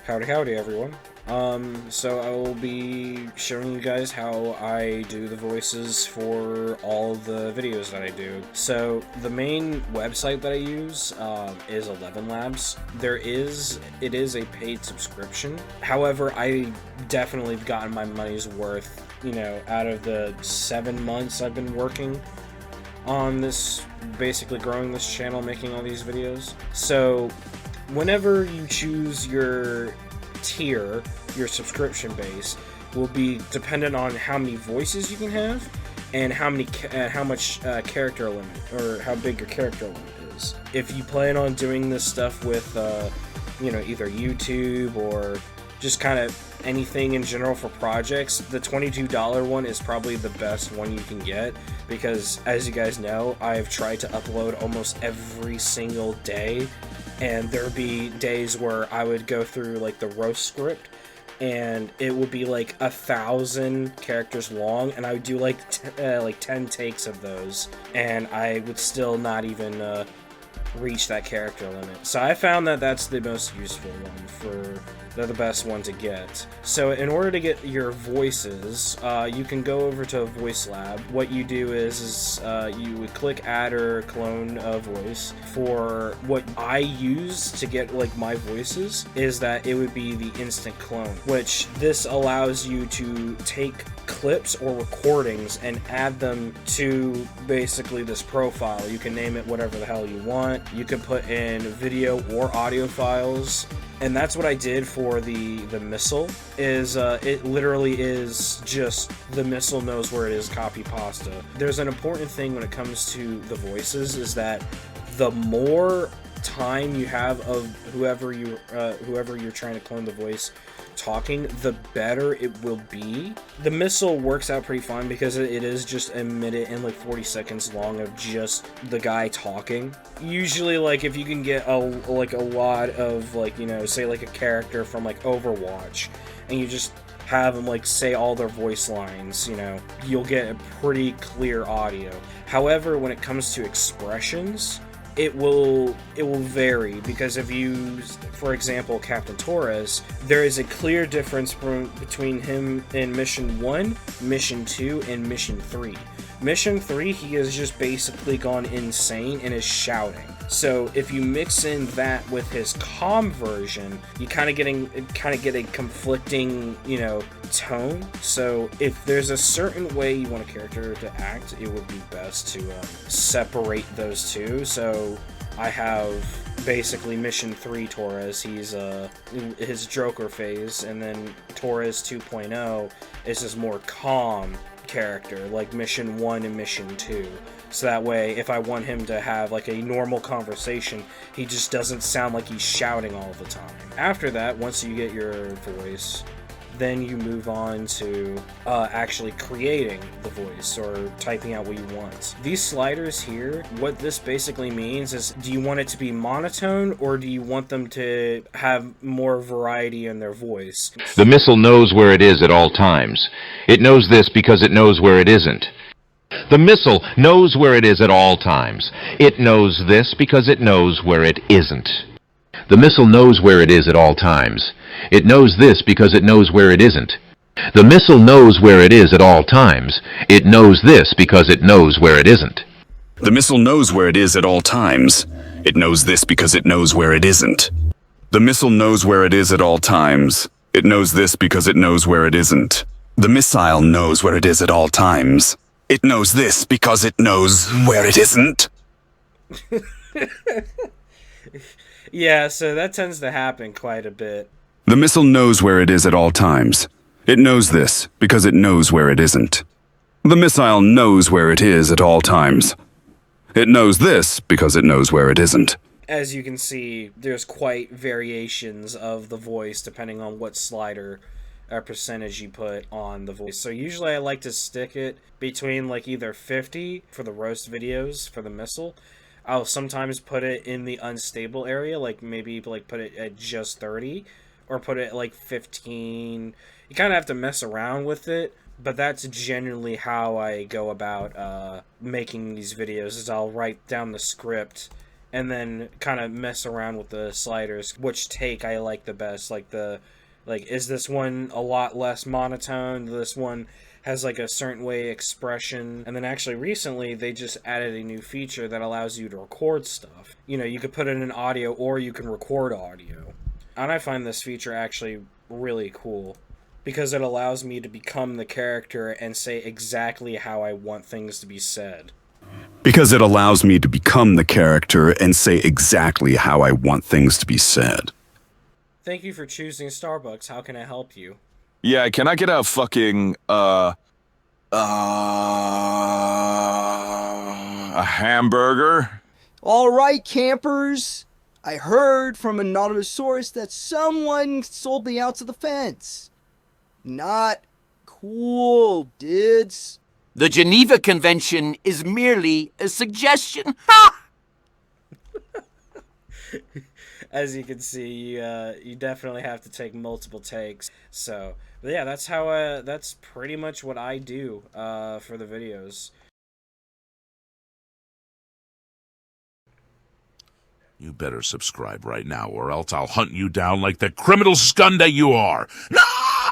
Howdy everyone. So I will be showing you guys how I do the voices for all the videos that I do. So the main website that I use is 11 Labs. It is a paid subscription. However, I definitely have gotten my money's worth, out of the 7 months I've been working on this, basically growing this channel, making all these videos. So whenever you choose your tier, your subscription base will be dependent on how many voices you can have and how much character limit, or how big your character limit is. If you plan on doing this stuff with either YouTube or just kind of anything in general for projects, the $22 one is probably the best one you can get, because as you guys know, I've tried to upload almost every single day, and there'd be days where I would go through like the roast script and it would be like 1,000 characters long, and I would do like 10 takes of those, and I would still not even reach that character limit. So I found that that's the most useful one. They're the best one to get. So in order to get your voices, you can go over to Voice Lab. What you do is you would click add or clone a voice. For what I use to get like my voices is that it would be the instant clone, which this allows you to take clips or recordings and add them to basically this profile. You can name it whatever the hell you want. You can put in video or audio files. And that's what I did for the missile. It literally is just the missile knows where it is, copy pasta. There's an important thing when it comes to the voices, is that the more time you have of whoever you're trying to clone the voice talking, the better it will be. The missile works out pretty fine because it is just a minute and like 40 seconds long of just the guy talking. Usually, like, if you can get a lot of, like, say like a character from like Overwatch, and you just have them like say all their voice lines, you'll get a pretty clear audio. However, when it comes to expressions, it will vary, because if you, for example, Captain Torres, there is a clear difference between him in Mission 1, Mission 2, and Mission 3. Mission 3, he has just basically gone insane and is shouting. So if you mix in that with his calm version, you kind of get a conflicting, tone. So if there's a certain way you want a character to act, it would be best to separate those two. So I have basically Mission 3 Torres, he's his Joker phase, and then Torres 2.0 is his more calm character, like Mission 1 and Mission 2. So that way, if I want him to have like a normal conversation, he just doesn't sound like he's shouting all the time. After that, once you get your voice, then you move on to actually creating the voice or typing out what you want. These sliders here, what this basically means is, do you want it to be monotone, or do you want them to have more variety in their voice? The missile knows where it is at all times. It knows this because it knows where it isn't. The missile knows where it is at all times. It knows this because it knows where it isn't. The missile knows where it is at all times. It knows this because it knows where it isn't. The missile knows where it is at all times. It knows this because it knows where it isn't. The missile knows where it is at all times. It knows this because it knows where it isn't. The missile knows where it is at all times. It knows this because it knows where it isn't. The missile knows where it is at all times. It knows this because it knows where it isn't. Yeah, so that tends to happen quite a bit. The missile knows where it is at all times. It knows this because it knows where it isn't. The missile knows where it is at all times. It knows this because it knows where it isn't. As you can see, there's quite variations of the voice depending on what slider or percentage you put on the voice. So usually I like to stick it between like either 50 for the roast videos for the missile. I'll sometimes put it in the unstable area, like maybe like put it at just 30, or put it at like 15. You kind of have to mess around with it, but that's generally how I go about making these videos, is I'll write down the script and then kind of mess around with the sliders. Which take I like the best? Like, is this one a lot less monotone? This one has like a certain way expression. And then actually recently they just added a new feature that allows you to record stuff. You know, you could put it in audio or you can record audio. And I find this feature actually really cool because it allows me to become the character and say exactly how I want things to be said. Because it allows me to become the character and say exactly how I want things to be said. Thank you for choosing Starbucks. How can I help you? Yeah, can I get a fucking, a hamburger? All right, campers. I heard from an anonymous source that someone sold me out to the fence. Not cool, dudes. The Geneva Convention is merely a suggestion. Ha! As you can see, you definitely have to take multiple takes. So, but yeah, that's pretty much what I do for the videos. You better subscribe right now, or else I'll hunt you down like the criminal scum that you are. Nah!